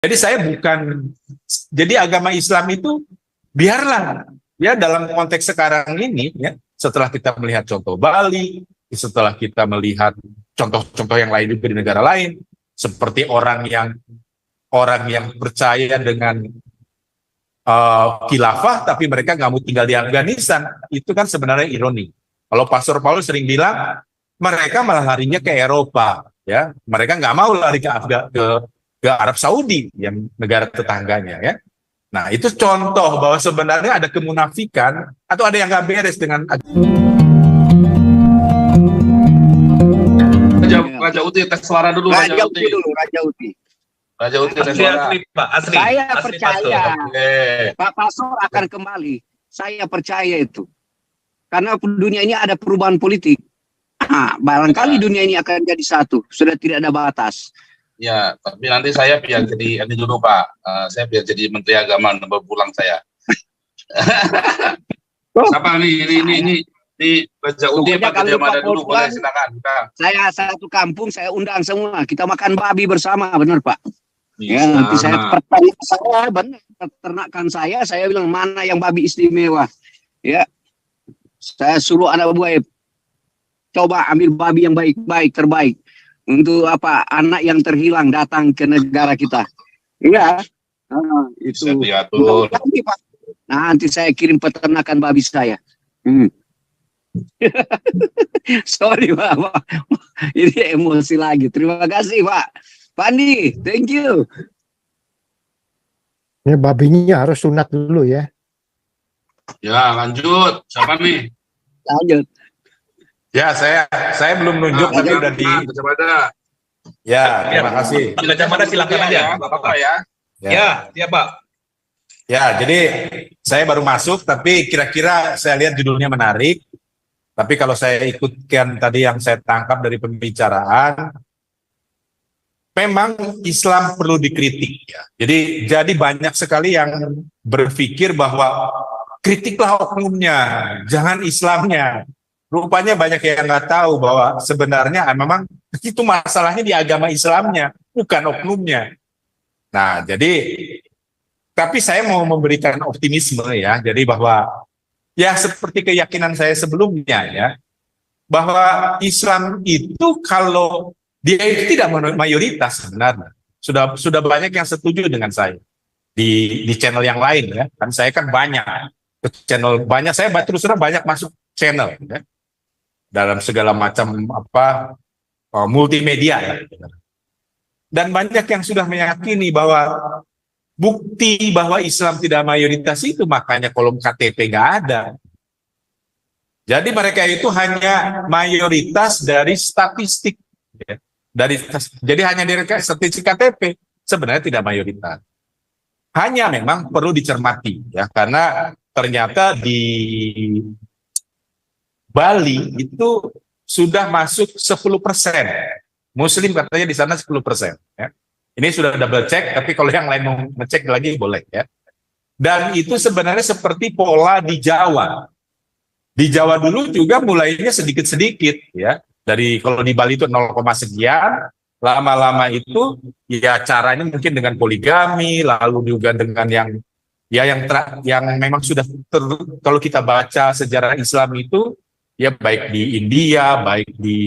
Jadi saya bukan, jadi agama Islam itu biarlah ya dalam konteks sekarang ini ya, setelah kita melihat contoh Bali, setelah kita melihat contoh-contoh yang lain juga di negara lain, seperti orang yang percaya dengan khilafah tapi mereka nggak mau tinggal di Afghanistan, itu kan sebenarnya ironi. Kalau Pastor Paulus sering bilang mereka malah larinya ke Eropa, ya mereka nggak mau lari ke Arab Saudi yang negara tetangganya, ya. Nah itu contoh bahwa sebenarnya ada kemunafikan atau ada yang nggak beres dengan Raja Uti tes suara dulu. Raja Uti dulu, Raja Uti. Raja Uti tes suara. Asli, Pak. Asli. Saya Asli, percaya Oke. Pak Pastor akan kembali. Saya percaya itu. Karena dunia ini ada perubahan politik. Barangkali dunia ini akan jadi satu. Sudah tidak ada batas. Ya, tapi nanti saya biar jadi ini dulu Pak. Saya biar jadi Menteri Agama berpulang saya. Siapa nih? Ini Raja Uti Pak Gajah dulu, boleh silakan. Saya satu kampung, saya undang semua. Kita makan babi bersama, benar Pak? Ya, nanti saya peternakan saya bilang mana yang babi istimewa. Ya, saya suruh anak buah coba ambil babi yang baik-baik, terbaik. Untuk apa? Anak yang terhilang datang ke negara kita. Iya. Itu. Nanti saya kirim peternakan babi saya. Sorry Pak. Ini emosi lagi. Terima kasih Pak. Pandi, thank you. Ini babinya harus sunat dulu ya. Ya, lanjut. Siapa nih? Lanjut. ya saya belum nunjuk tapi udah di ya terima kasih. Gajah Mada silakan aja. Bapak ya. Ya, Pak. Ya, jadi saya baru masuk, tapi kira-kira saya lihat judulnya menarik. Tapi kalau saya ikutkan tadi yang saya tangkap dari pembicaraan, memang Islam perlu dikritik ya. Jadi banyak sekali yang berpikir bahwa kritiklah oknumnya, jangan Islamnya. Rupanya banyak yang nggak tahu bahwa sebenarnya memang itu masalahnya di agama Islamnya, bukan oknumnya. Nah, tapi saya mau memberikan optimisme ya, jadi bahwa ya seperti keyakinan saya sebelumnya ya, bahwa Islam itu kalau dia itu tidak mayoritas sebenarnya. Sudah banyak yang setuju dengan saya di channel yang lain ya, kan saya kan banyak channel, saya terus terang banyak masuk channel ya, dalam segala macam multimedia ya. Dan banyak yang sudah meyakini bahwa bukti bahwa Islam tidak mayoritas itu makanya kolom KTP nggak ada. Jadi mereka itu hanya mayoritas dari statistik ya. Jadi hanya dari statistik KTP, sebenarnya tidak mayoritas. Hanya memang perlu dicermati ya, karena ternyata di Bali itu sudah masuk 10%. Muslim katanya di sana 10%. Ya. Ini sudah double check, tapi kalau yang lain mau ngecek lagi boleh ya. Dan itu sebenarnya seperti pola di Jawa. Di Jawa dulu juga mulainya sedikit-sedikit ya. Kalau di Bali itu 0, sekian, lama-lama itu ya caranya mungkin dengan poligami, lalu juga dengan yang memang sudah kalau kita baca sejarah Islam itu ya baik di India, baik di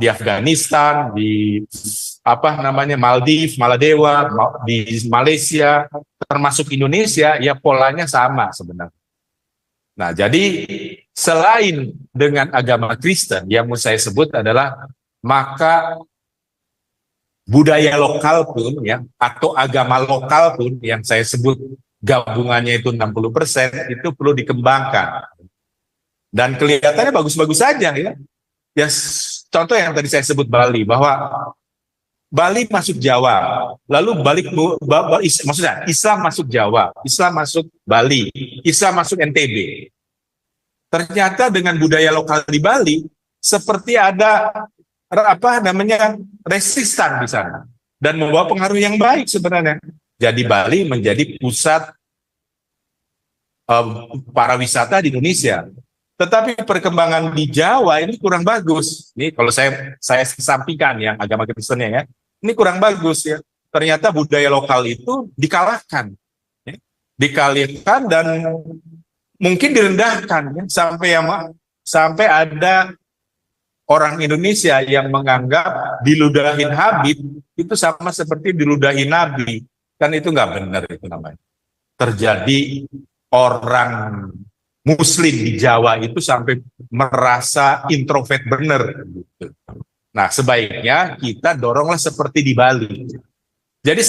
Afghanistan, di Maldives, di Malaysia, termasuk Indonesia, ya polanya sama sebenarnya. Nah, jadi selain dengan agama Kristen, yang mau saya sebut adalah maka budaya lokal pun ya, atau agama lokal pun yang saya sebut gabungannya itu 60%, itu perlu dikembangkan. Dan kelihatannya bagus-bagus saja ya. Ya, contoh yang tadi saya sebut Bali, bahwa Bali masuk Jawa, lalu maksudnya Islam masuk Jawa, Islam masuk Bali, Islam masuk NTB. Ternyata dengan budaya lokal di Bali seperti ada resistan di sana dan membawa pengaruh yang baik sebenarnya. Jadi Bali menjadi pusat para wisata di Indonesia. Tetapi perkembangan di Jawa ini kurang bagus. Ini kalau saya kesampingkan yang agama Kristennya ya, ini kurang bagus ya. ternyata budaya lokal itu dikalahkan, ya. Dikalahkan dan mungkin direndahkan, ya. Sampai ada orang Indonesia yang menganggap diludahin Habib itu sama seperti diludahin Nabi. Kan itu nggak benar itu namanya. Terjadi orang Muslim di Jawa itu sampai merasa introvert benar. Gitu. Nah, sebaiknya kita doronglah seperti di Bali. Jadi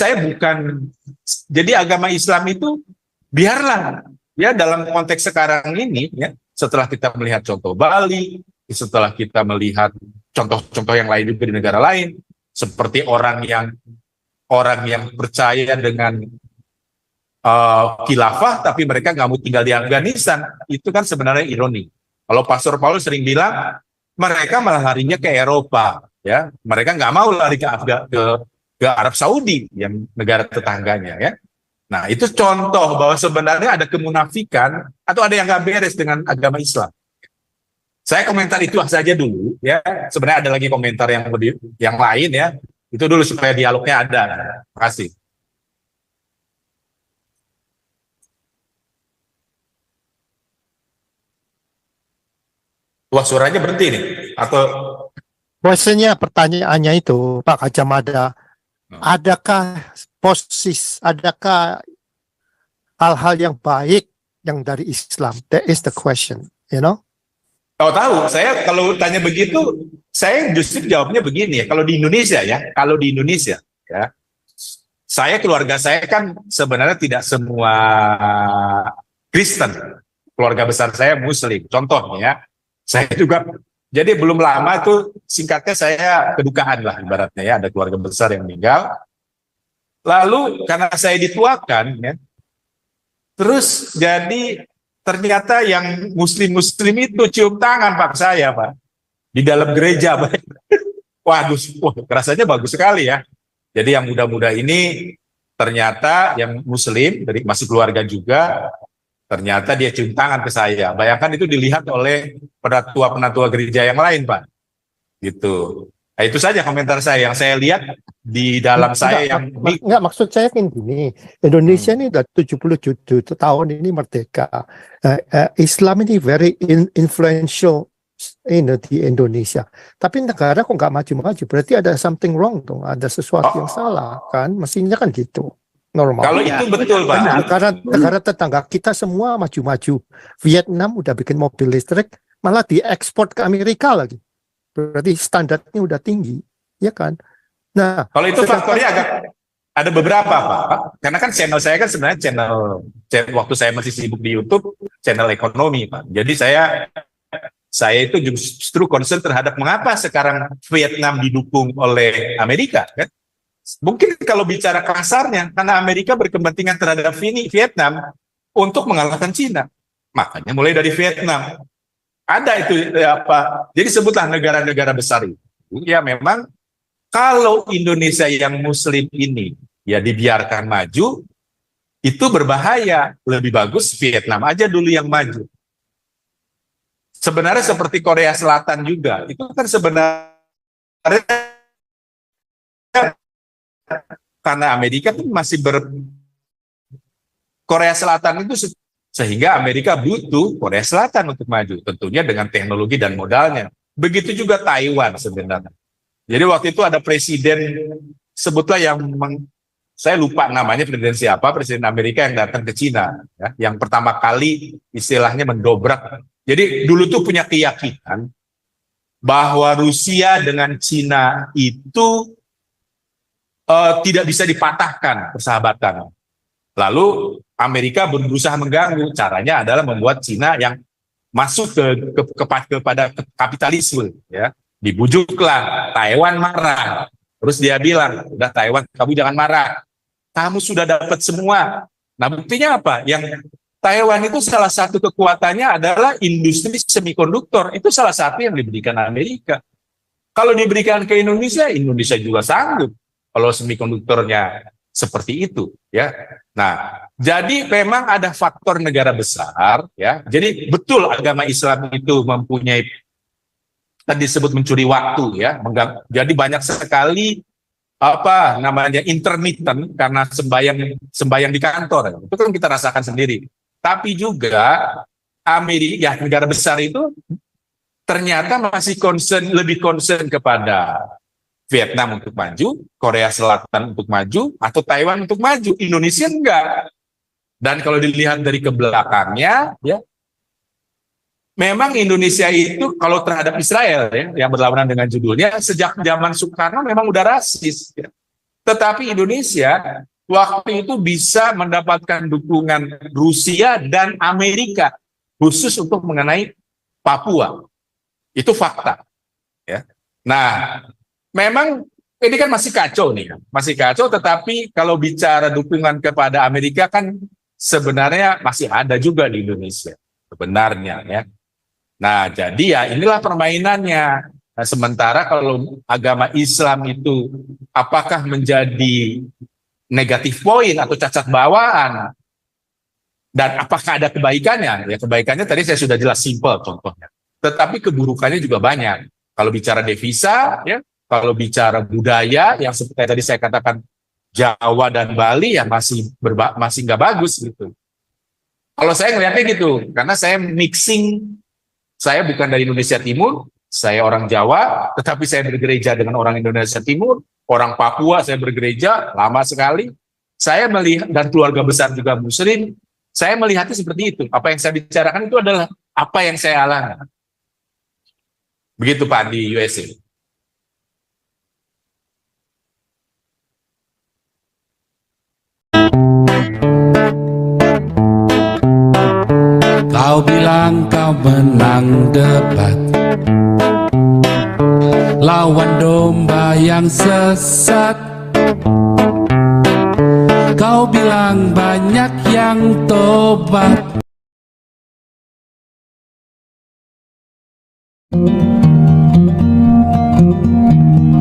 jadi agama Islam itu biarlah ya dalam konteks sekarang ini ya, setelah kita melihat contoh Bali, setelah kita melihat contoh-contoh yang lain juga di negara lain, seperti orang yang percaya dengan khilafah tapi mereka nggak mau tinggal di Afghanistan, itu kan sebenarnya ironi. Kalau Pastor Paulus sering bilang mereka malah larinya ke Eropa, ya mereka nggak mau lari ke Arab Saudi yang negara tetangganya, ya. Nah itu contoh bahwa sebenarnya ada kemunafikan atau ada yang nggak beres dengan agama Islam. Saya komentar itu saja dulu, ya. Sebenarnya ada lagi komentar yang lain, ya. Itu dulu supaya dialognya ada. Terima kasih. Wah, suaranya berhenti nih, atau Questionnya, pertanyaannya itu, Pak Kacamada, adakah adakah hal-hal yang baik yang dari Islam? That is the question, you know? tahu, saya kalau tanya begitu, saya justru jawabnya begini ya. Kalau di Indonesia ya, keluarga saya kan sebenarnya tidak semua Kristen. Keluarga besar saya Muslim. Contohnya, ya, saya juga, jadi belum lama itu singkatnya saya kedukaan lah ibaratnya ya, ada keluarga besar yang meninggal. Lalu karena saya dituakan, ya, terus jadi ternyata yang muslim itu cium tangan Pak saya, Pak, di dalam gereja, Pak. Waduh, rasanya bagus sekali ya. Jadi yang muda-muda ini ternyata yang muslim dari masih keluarga juga, ternyata dia cium tangan ke saya. Bayangkan itu dilihat oleh penatua gereja yang lain, Pak. Gitu. Nah, itu saja komentar saya yang saya lihat di dalam saya yang enggak, maksud saya kan gini, Indonesia ini udah 77 tahun ini merdeka. Islam ini very influential di Indonesia. Tapi negara kok nggak maju-maju, berarti ada something wrong dong, ada sesuatu yang salah kan, mestinya kan gitu. Normal. Kalau itu betul, Pak. Negara tetangga kita semua maju-maju. Vietnam udah bikin mobil listrik, malah diekspor ke Amerika lagi. Berarti standarnya udah tinggi, ya kan? Nah, kalau itu faktornya ada beberapa, Pak. Karena kan channel saya kan sebenarnya channel waktu saya masih sibuk di YouTube, channel ekonomi, Pak. Jadi saya itu justru concern terhadap mengapa sekarang Vietnam didukung oleh Amerika, kan? Mungkin kalau bicara kasarnya, karena Amerika berkepentingan terhadap Vietnam untuk mengalahkan Cina. Makanya mulai dari Vietnam. Ada itu apa? Jadi sebutlah negara-negara besar itu. Ya memang kalau Indonesia yang Muslim ini ya dibiarkan maju, itu berbahaya. Lebih bagus Vietnam aja dulu yang maju. Sebenarnya seperti Korea Selatan juga. Itu kan sebenarnya karena Amerika pun masih Korea Selatan itu sehingga Amerika butuh Korea Selatan untuk maju, tentunya dengan teknologi dan modalnya. Begitu juga Taiwan sebenarnya. Jadi waktu itu ada presiden, sebutlah saya lupa namanya presiden siapa, presiden Amerika yang datang ke Cina, ya, yang pertama kali istilahnya mendobrak. Jadi dulu tuh punya keyakinan bahwa Rusia dengan Cina itu tidak bisa dipatahkan persahabatan. Lalu Amerika berusaha mengganggu. Caranya adalah membuat Cina yang masuk kepada kapitalisme. Ya, dibujuklah. Taiwan marah. Terus dia bilang, udah Taiwan, kamu jangan marah. Kamu sudah dapat semua. Nah buktinya apa? Yang Taiwan itu salah satu kekuatannya adalah industri semikonduktor. Itu salah satu yang diberikan Amerika. Kalau diberikan ke Indonesia, Indonesia juga sanggup. Kalau semikonduktornya seperti itu, ya. Nah, jadi memang ada faktor negara besar, ya. Jadi betul agama Islam itu mempunyai tadi disebut mencuri waktu, ya. Jadi banyak sekali apa namanya intermittent karena sembayang di kantor. Itu kan kita rasakan sendiri. Tapi juga Amerika, ya negara besar itu ternyata masih lebih concern kepada Vietnam untuk maju, Korea Selatan untuk maju, atau Taiwan untuk maju. Indonesia enggak. Dan kalau dilihat dari kebelakangnya, ya, memang Indonesia itu kalau terhadap Israel ya, yang berlawanan dengan judulnya, sejak zaman Soekarno memang udah rasis. Ya. Tetapi Indonesia waktu itu bisa mendapatkan dukungan Rusia dan Amerika khusus untuk mengenai Papua. Itu fakta. Ya. Nah, memang ini kan masih kacau nih, masih kacau. Tetapi kalau bicara dukungan kepada Amerika kan sebenarnya masih ada juga di Indonesia sebenarnya ya. Nah, jadi ya inilah permainannya. Nah, sementara kalau agama Islam itu apakah menjadi negatif poin atau cacat bawaan dan apakah ada kebaikannya? Ya kebaikannya tadi saya sudah jelas, simple contohnya. Tetapi keburukannya juga banyak. Kalau bicara devisa, ya, kalau bicara budaya yang seperti tadi saya katakan Jawa dan Bali ya masih nggak bagus gitu. Kalau saya ngelihatnya gitu, karena saya mixing. Saya bukan dari Indonesia Timur, saya orang Jawa, tetapi saya bergereja dengan orang Indonesia Timur, orang Papua, saya bergereja lama sekali. Saya melihat, dan keluarga besar juga Muslim, saya melihatnya seperti itu. Apa yang saya bicarakan itu adalah apa yang saya alami. Begitu Pak di USA. Kau bilang kau menang debat lawan domba yang sesat. Kau bilang banyak yang tobat.